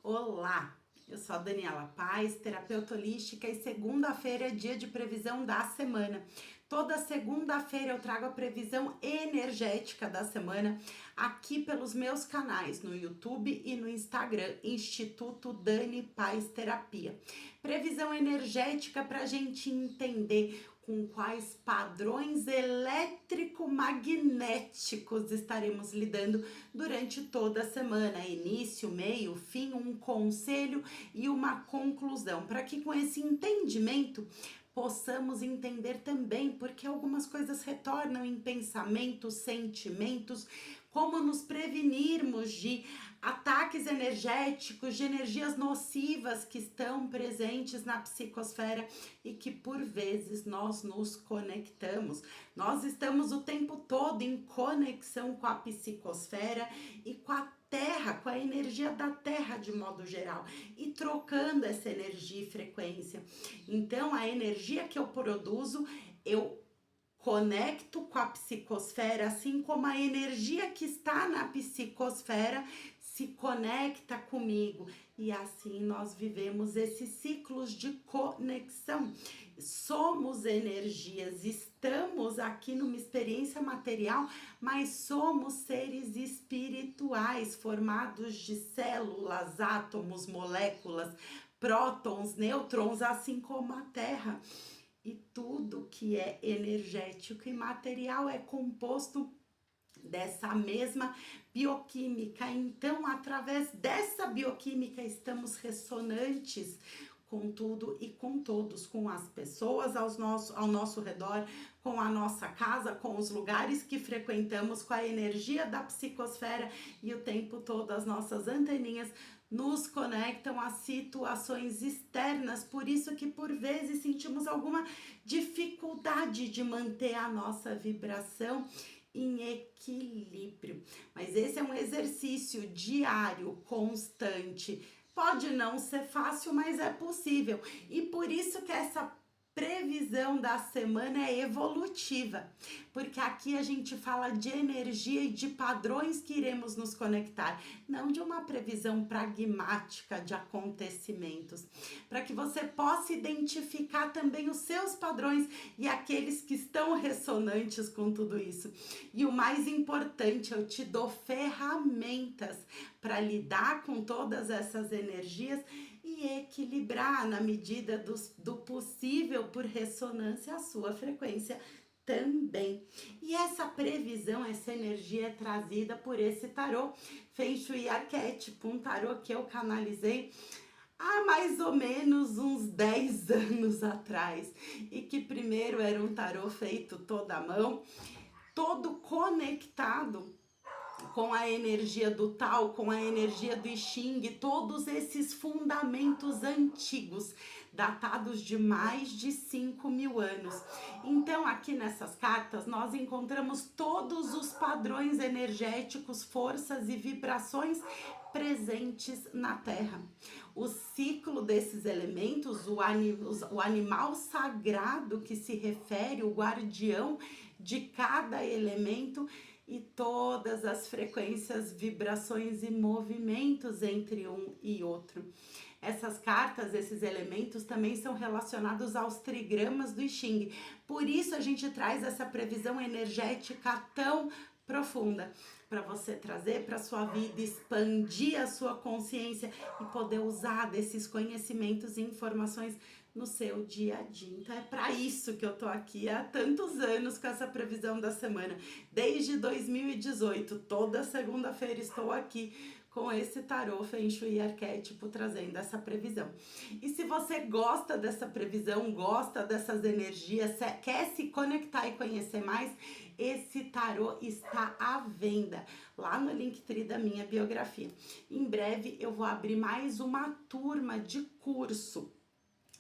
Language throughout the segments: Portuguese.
Olá, eu sou a Daniela Paz, terapeuta holística, e segunda-feira é dia de previsão da semana. Toda segunda-feira eu trago a previsão energética da semana aqui pelos meus canais no YouTube e no Instagram, Instituto Dani Paz Terapia. Previsão energética para a gente entender com quais padrões elétrico-magnéticos estaremos lidando durante toda a semana. Início, meio, fim, um conselho e uma conclusão. Para que com esse entendimento possamos entender também porque algumas coisas retornam em pensamentos, sentimentos, como nos prevenirmos de ataques energéticos, de energias nocivas que estão presentes na psicosfera e que por vezes nós nos conectamos. Nós estamos o tempo todo em conexão com a psicosfera e com a Terra, com a energia da Terra de modo geral, e trocando essa energia e frequência. Então, a energia que eu produzo, eu conecto com a psicosfera, assim como a energia que está na psicosfera se conecta comigo. E assim nós vivemos esses ciclos de conexão. Somos energias, estamos aqui numa experiência material, mas somos seres espirituais, formados de células, átomos, moléculas, prótons, nêutrons, assim como a Terra. E tudo que é energético e material é composto dessa mesma bioquímica. Então, através dessa bioquímica, estamos ressonantes com tudo e com todos, com as pessoas ao nosso redor, com a nossa casa, com os lugares que frequentamos, com a energia da psicosfera, e o tempo todo as nossas anteninhas nos conectam a situações externas. Por isso que por vezes sentimos alguma dificuldade de manter a nossa vibração em equilíbrio. Mas esse é um exercício diário, constante. Pode não ser fácil, mas é possível. E por isso que essa previsão da semana é evolutiva, porque aqui a gente fala de energia e de padrões que iremos nos conectar, não de uma previsão pragmática de acontecimentos, para que você possa identificar também os seus padrões e aqueles que estão ressonantes com tudo isso. E o mais importante, eu te dou ferramentas para lidar com todas essas energias e equilibrar na medida do possível por ressonância a sua frequência também. E essa previsão, essa energia é trazida por esse tarô Feng Shui Arquétipo, um tarô que eu canalizei há mais ou menos uns 10 anos atrás, e que primeiro era um tarô feito toda à mão, todo conectado com a energia do Tao, com a energia do I Ching, todos esses fundamentos antigos, datados de mais de 5.000 anos. Então, aqui nessas cartas, nós encontramos todos os padrões energéticos, forças e vibrações presentes na Terra. O ciclo desses elementos, o animal sagrado que se refere, o guardião de cada elemento, e todas as frequências, vibrações e movimentos entre um e outro. Essas cartas, esses elementos também são relacionados aos trigramas do I Ching. Por isso a gente traz essa previsão energética tão profunda, para você trazer para sua vida, expandir a sua consciência e poder usar desses conhecimentos e informações no seu dia a dia. Então é para isso que eu tô aqui há tantos anos com essa previsão da semana. Desde 2018, toda segunda-feira estou aqui com esse tarô Feng Shui Arquétipo trazendo essa previsão. E se você gosta dessa previsão, gosta dessas energias, quer se conectar e conhecer mais, esse tarô está à venda lá no Linktree da minha biografia. Em breve eu vou abrir mais uma turma de curso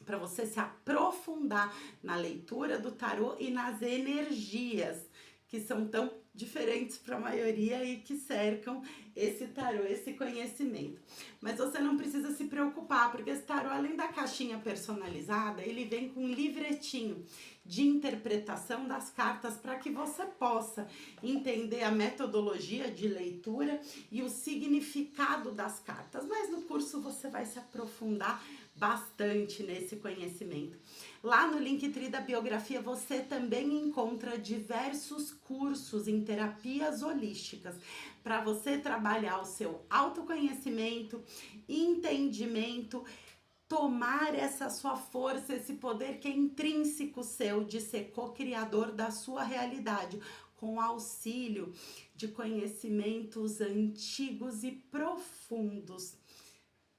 para você se aprofundar na leitura do tarô e nas energias que são tão diferentes para a maioria e que cercam esse tarô, esse conhecimento. Mas você não precisa se preocupar, porque esse tarô, além da caixinha personalizada, ele vem com um livretinho de interpretação das cartas para que você possa entender a metodologia de leitura e o significado das cartas. Mas no curso você vai se aprofundar bastante nesse conhecimento. Lá no Linktree da biografia você também encontra diversos cursos em terapias holísticas para você trabalhar o seu autoconhecimento, entendimento, tomar essa sua força, esse poder que é intrínseco seu de ser co-criador da sua realidade, com auxílio de conhecimentos antigos e profundos,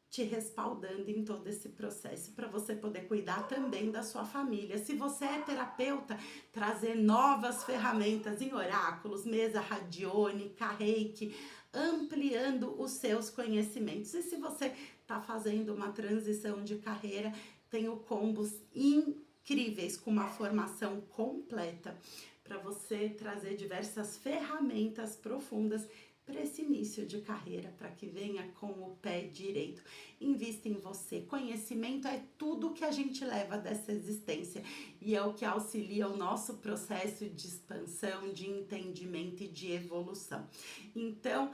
te respaldando em todo esse processo para você poder cuidar também da sua família. Se você é terapeuta, trazer novas ferramentas em oráculos, mesa radiônica, reiki, ampliando os seus conhecimentos. E se você está fazendo uma transição de carreira, tenho combos incríveis com uma formação completa para você trazer diversas ferramentas profundas para esse início de carreira, para que venha com o pé direito. Invista em você. Conhecimento é tudo que a gente leva dessa existência e é o que auxilia o nosso processo de expansão, de entendimento e de evolução. Então,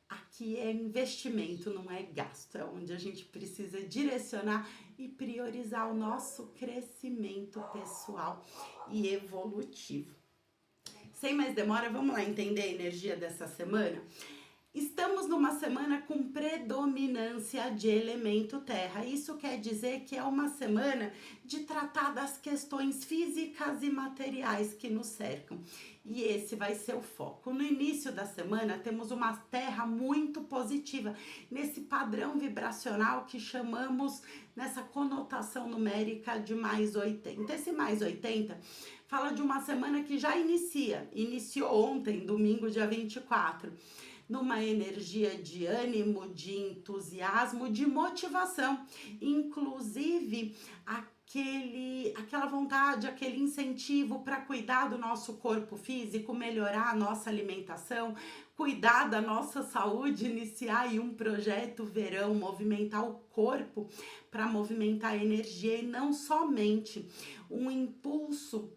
aqui é investimento, não é gasto, é onde a gente precisa direcionar e priorizar o nosso crescimento pessoal e evolutivo. Sem mais demora, vamos lá entender a energia dessa semana? Estamos numa semana com predominância de elemento terra. Isso quer dizer que é uma semana de tratar das questões físicas e materiais que nos cercam. E esse vai ser o foco. No início da semana, temos uma terra muito positiva, nesse padrão vibracional que chamamos, nessa conotação numérica de mais 80. Esse mais 80 fala de uma semana que já iniciou ontem, domingo, dia 24, numa energia de ânimo, de entusiasmo, de motivação, inclusive aquela vontade, aquele incentivo para cuidar do nosso corpo físico, melhorar a nossa alimentação, cuidar da nossa saúde, iniciar aí um projeto verão, movimentar o corpo para movimentar a energia e não somente um impulso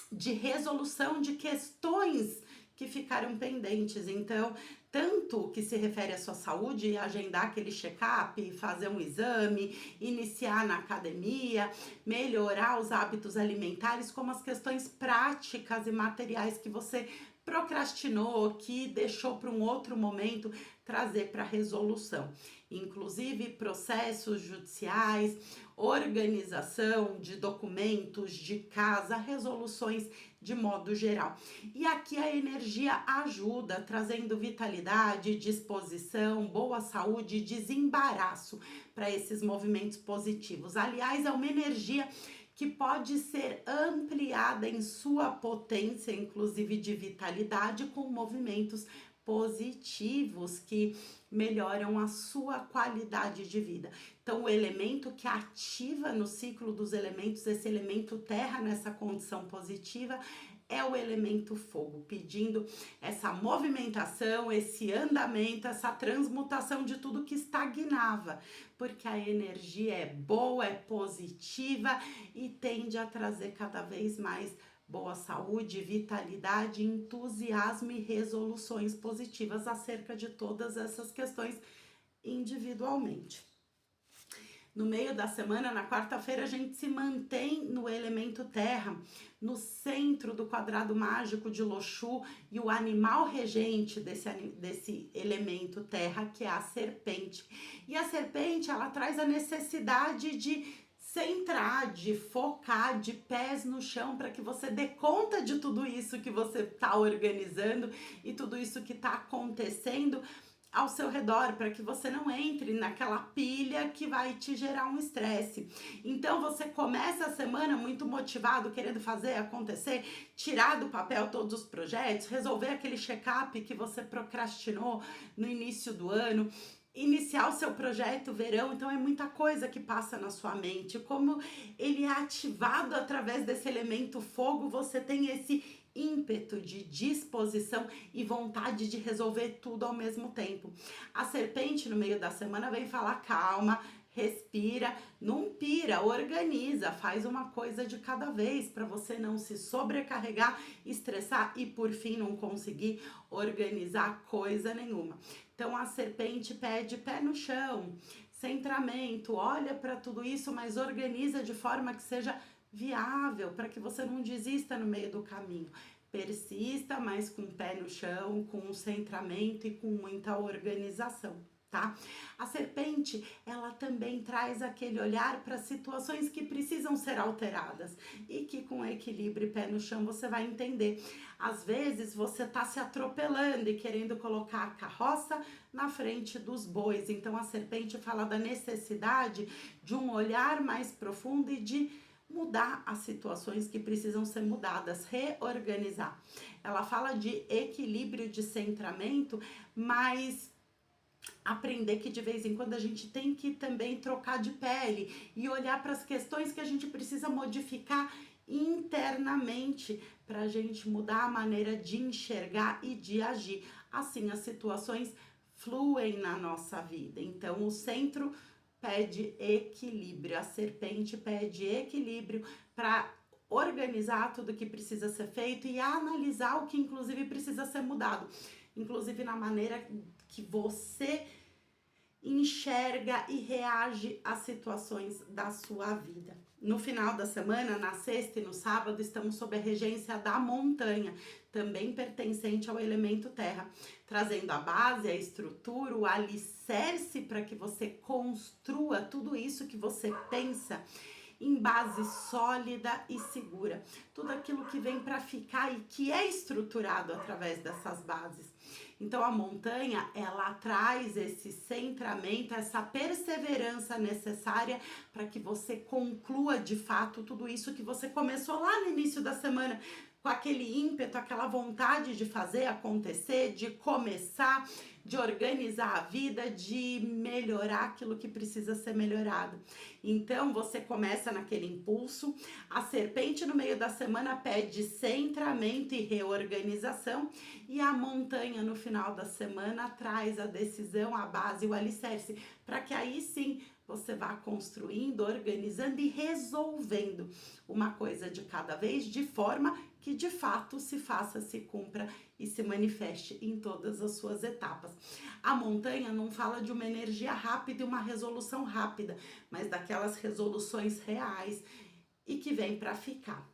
de resolução de questões que ficaram pendentes. Então, tanto que se refere à sua saúde, agendar aquele check-up, fazer um exame, iniciar na academia, melhorar os hábitos alimentares, como as questões práticas e materiais que você procrastinou, que deixou para um outro momento, trazer para resolução. Inclusive processos judiciais, organização de documentos de casa, resoluções de modo geral. E aqui a energia ajuda, trazendo vitalidade, disposição, boa saúde, desembaraço para esses movimentos positivos. Aliás, é uma energia que pode ser ampliada em sua potência, inclusive de vitalidade, com movimentos positivos que melhoram a sua qualidade de vida. Então, o elemento que ativa no ciclo dos elementos, esse elemento terra nessa condição positiva, é o elemento fogo, pedindo essa movimentação, esse andamento, essa transmutação de tudo que estagnava, porque a energia é boa, é positiva e tende a trazer cada vez mais boa saúde, vitalidade, entusiasmo e resoluções positivas acerca de todas essas questões individualmente. No meio da semana, na quarta-feira, a gente se mantém no elemento terra, no centro do quadrado mágico de Loxu, e o animal regente desse elemento terra, que é a serpente. E a serpente, ela traz a necessidade de centrar, de focar, de pés no chão, para que você dê conta de tudo isso que você está organizando e tudo isso que está acontecendo ao seu redor, para que você não entre naquela pilha que vai te gerar um estresse. Então você começa a semana muito motivado, querendo fazer acontecer, tirar do papel todos os projetos, resolver aquele check-up que você procrastinou no início do ano, iniciar o seu projeto verão. Então é muita coisa que passa na sua mente. Como ele é ativado através desse elemento fogo, você tem esse ímpeto, de disposição e vontade de resolver tudo ao mesmo tempo. A serpente no meio da semana vem falar: calma, respira, não pira, organiza, faz uma coisa de cada vez para você não se sobrecarregar, estressar e por fim não conseguir organizar coisa nenhuma. Então a serpente pede pé no chão, centramento, olha para tudo isso, mas organiza de forma que seja viável, para que você não desista no meio do caminho. Persista, mas com o pé no chão, com um centramento e com muita organização, tá? A serpente, ela também traz aquele olhar para situações que precisam ser alteradas e que com equilíbrio e pé no chão você vai entender. Às vezes você tá se atropelando e querendo colocar a carroça na frente dos bois. Então a serpente fala da necessidade de um olhar mais profundo e de mudar as situações que precisam ser mudadas, reorganizar. Ela fala de equilíbrio, de centramento, mas aprender que de vez em quando a gente tem que também trocar de pele e olhar para as questões que a gente precisa modificar internamente para a gente mudar a maneira de enxergar e de agir. Assim as situações fluem na nossa vida. Então o centro pede equilíbrio, a serpente pede equilíbrio para organizar tudo que precisa ser feito e analisar o que inclusive precisa ser mudado, inclusive na maneira que você enxerga e reage às situações da sua vida. No final da semana, na sexta e no sábado, estamos sob a regência da montanha, também pertencente ao elemento terra, trazendo a base, a estrutura, o alicerce para que você construa tudo isso que você pensa em base sólida e segura. Tudo aquilo que vem para ficar e que é estruturado através dessas bases. Então a montanha, ela traz esse centramento, essa perseverança necessária para que você conclua de fato tudo isso que você começou lá no início da semana, com aquele ímpeto, aquela vontade de fazer acontecer, de começar, de organizar a vida, de melhorar aquilo que precisa ser melhorado. Então você começa naquele impulso, a serpente no meio da semana pede centramento e reorganização e a montanha no final da semana traz a decisão, a base, o alicerce, para que aí sim você vá construindo, organizando e resolvendo uma coisa de cada vez, de forma que de fato se faça, se cumpra e se manifeste em todas as suas etapas. A montanha não fala de uma energia rápida e uma resolução rápida, mas daquelas resoluções reais e que vem para ficar.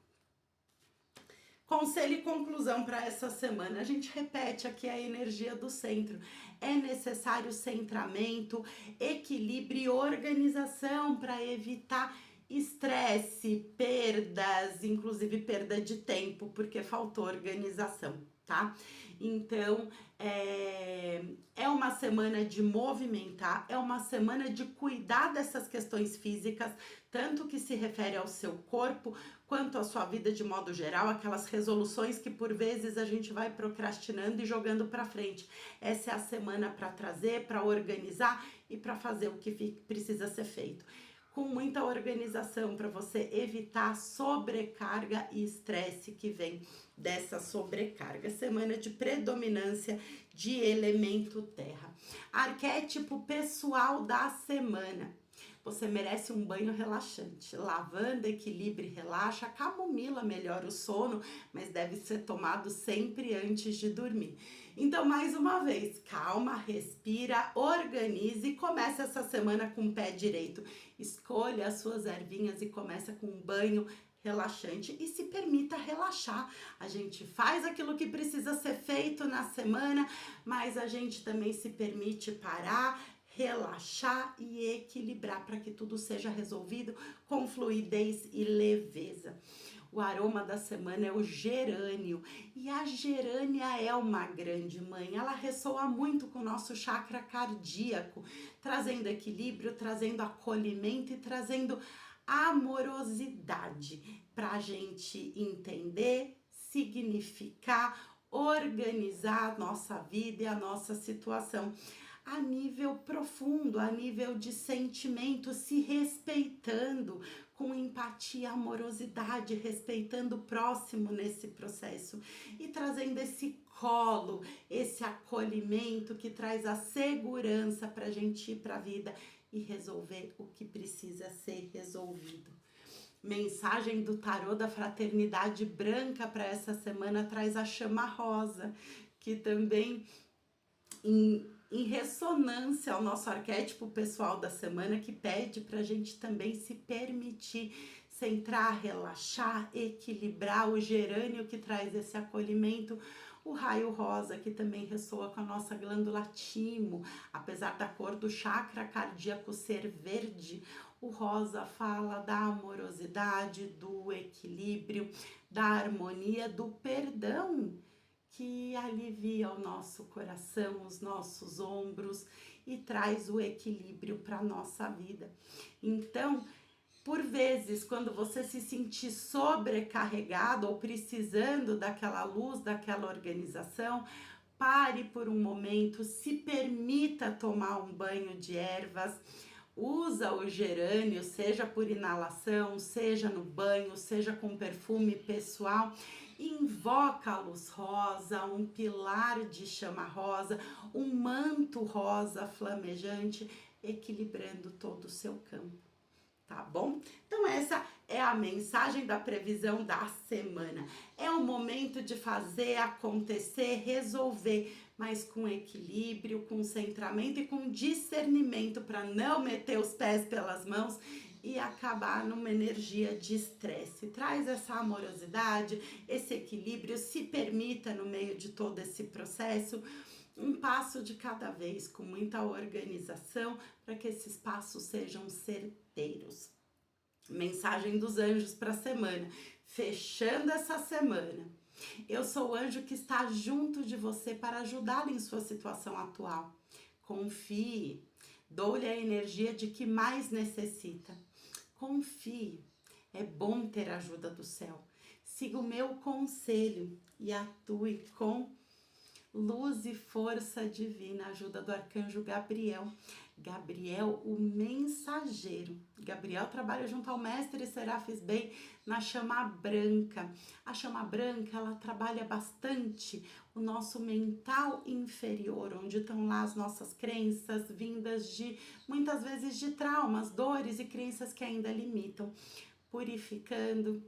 Conselho e conclusão para essa semana. A gente repete aqui a energia do centro. É necessário centramento, equilíbrio e organização para evitar estresse, perdas, inclusive perda de tempo, porque faltou organização, tá? Então, é uma semana de movimentar, é uma semana de cuidar dessas questões físicas, tanto que se refere ao seu corpo, quanto à sua vida de modo geral, aquelas resoluções que por vezes a gente vai procrastinando e jogando para frente. Essa é a semana para trazer, para organizar e para fazer o que precisa ser feito. Com muita organização para você evitar sobrecarga e estresse que vem dessa sobrecarga. Semana de predominância de elemento terra. Arquétipo pessoal da semana. Você merece um banho relaxante. Lavanda equilibra e relaxa. Camomila melhora o sono, mas deve ser tomado sempre antes de dormir. Então, mais uma vez, calma, respira, organize e comece essa semana com o pé direito. Escolha as suas ervinhas e começa com um banho relaxante e se permita relaxar. A gente faz aquilo que precisa ser feito na semana, mas a gente também se permite parar, relaxar e equilibrar para que tudo seja resolvido com fluidez e leveza. O aroma da semana é o gerânio e a gerânia é uma grande mãe. Ela ressoa muito com o nosso chakra cardíaco, trazendo equilíbrio, trazendo acolhimento e trazendo amorosidade para a gente entender, significar, organizar a nossa vida e a nossa situação. a nível profundo, a nível de sentimento, se respeitando, com empatia, amorosidade, respeitando o próximo nesse processo e trazendo esse colo, esse acolhimento que traz a segurança para a gente ir para a vida e resolver o que precisa ser resolvido. Mensagem do tarô da fraternidade branca para essa semana traz a chama rosa, que também em ressonância ao nosso arquétipo pessoal da semana, que pede para a gente também se permitir centrar, relaxar, equilibrar o gerânio que traz esse acolhimento, o raio rosa, que também ressoa com a nossa glândula timo, apesar da cor do chakra cardíaco ser verde, o rosa fala da amorosidade, do equilíbrio, da harmonia, do perdão, que alivia o nosso coração, os nossos ombros e traz o equilíbrio para a nossa vida. Então, por vezes, quando você se sentir sobrecarregado ou precisando daquela luz, daquela organização, pare por um momento, se permita tomar um banho de ervas, usa o gerânio, seja por inalação, seja no banho, seja com perfume pessoal, invoca a luz rosa, um pilar de chama rosa, um manto rosa flamejante, equilibrando todo o seu campo. Tá bom? Então essa é a mensagem da previsão da semana. É o momento de fazer acontecer, resolver, mas com equilíbrio, com centramento e com discernimento para não meter os pés pelas mãos e acabar numa energia de estresse. Traz essa amorosidade, esse equilíbrio, se permita no meio de todo esse processo um passo de cada vez, com muita organização, para que esses passos sejam certeiros. Mensagem dos anjos para a semana. Fechando essa semana, eu sou o anjo que está junto de você para ajudá-lo em sua situação atual. Confie, dou-lhe a energia de que mais necessita. Confie, é bom ter a ajuda do céu. Siga o meu conselho e atue com luz e força divina, ajuda do arcanjo Gabriel. Gabriel, o mensageiro. Gabriel trabalha junto ao mestre Serafis Bey na chama branca. A chama branca, ela trabalha bastante o nosso mental inferior, onde estão lá as nossas crenças vindas de, muitas vezes, de traumas, dores e crenças que ainda limitam. Purificando,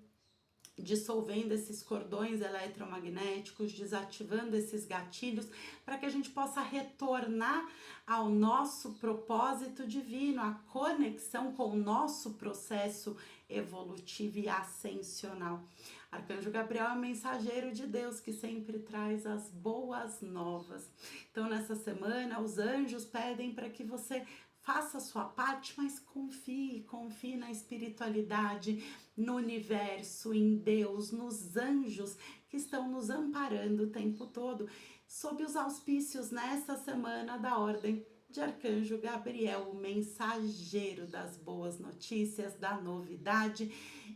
dissolvendo esses cordões eletromagnéticos, desativando esses gatilhos, para que a gente possa retornar ao nosso propósito divino, a conexão com o nosso processo evolutivo e ascensional. Arcanjo Gabriel é mensageiro de Deus que sempre traz as boas novas. Então, nessa semana, os anjos pedem para que você faça a sua parte, mas confie na espiritualidade, no universo, em Deus, nos anjos que estão nos amparando o tempo todo, sob os auspícios nessa semana da Ordem de Arcanjo Gabriel, o mensageiro das boas notícias, da novidade,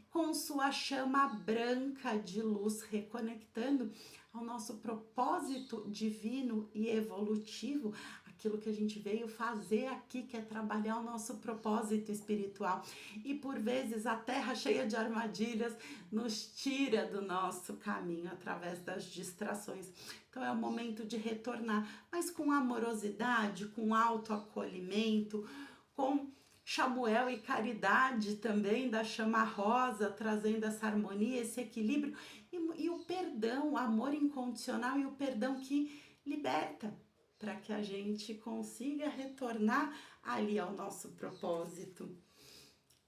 com sua chama branca de luz, reconectando ao nosso propósito divino e evolutivo, aquilo que a gente veio fazer aqui, que é trabalhar o nosso propósito espiritual. E por vezes a terra cheia de armadilhas nos tira do nosso caminho através das distrações. Então é o momento de retornar, mas com amorosidade, com autoacolhimento, com Chamuel e caridade também da chama rosa, trazendo essa harmonia, esse equilíbrio e o perdão, o amor incondicional e o perdão que liberta, para que a gente consiga retornar ali ao nosso propósito.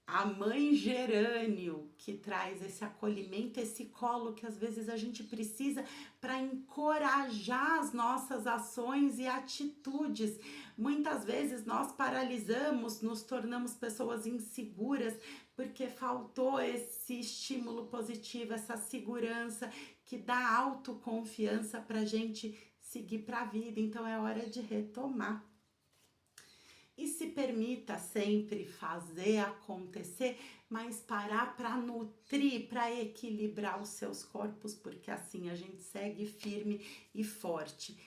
A mãe gerânio, que traz esse acolhimento, esse colo que às vezes a gente precisa para encorajar as nossas ações e atitudes. Muitas vezes nós paralisamos, nos tornamos pessoas inseguras, porque faltou esse estímulo positivo, essa segurança que dá autoconfiança para a gente seguir para a vida. Então é hora de retomar. E se permita sempre fazer acontecer, mas parar para nutrir, para equilibrar os seus corpos, porque assim a gente segue firme e forte.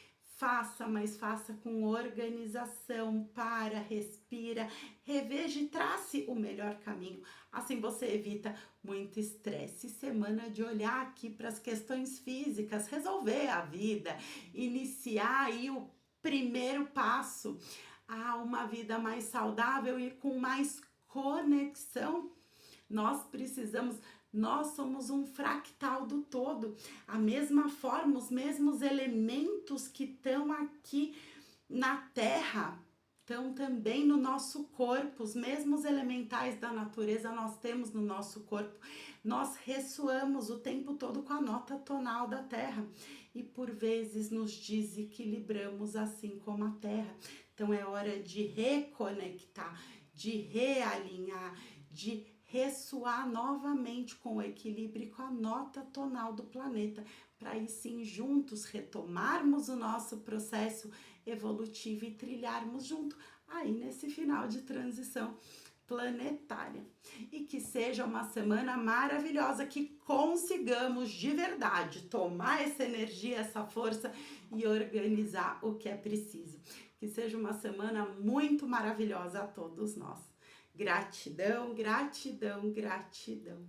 faça, mas faça com organização. Para, respira, reveja e trace o melhor caminho. Assim você evita muito estresse. Semana de olhar aqui para as questões físicas, resolver a vida, iniciar aí o primeiro passo a uma vida mais saudável e com mais conexão. Nós somos um fractal do todo. A mesma forma, os mesmos elementos que estão aqui na Terra estão também no nosso corpo. Os mesmos elementais da natureza nós temos no nosso corpo. Nós ressoamos o tempo todo com a nota tonal da Terra e por vezes nos desequilibramos assim como a Terra. Então é hora de reconectar, de realinhar, de ressoar novamente com o equilíbrio e com a nota tonal do planeta, para aí sim juntos retomarmos o nosso processo evolutivo e trilharmos junto aí nesse final de transição planetária. E que seja uma semana maravilhosa, que consigamos de verdade tomar essa energia, essa força e organizar o que é preciso. Que seja uma semana muito maravilhosa a todos nós. Gratidão, gratidão, gratidão.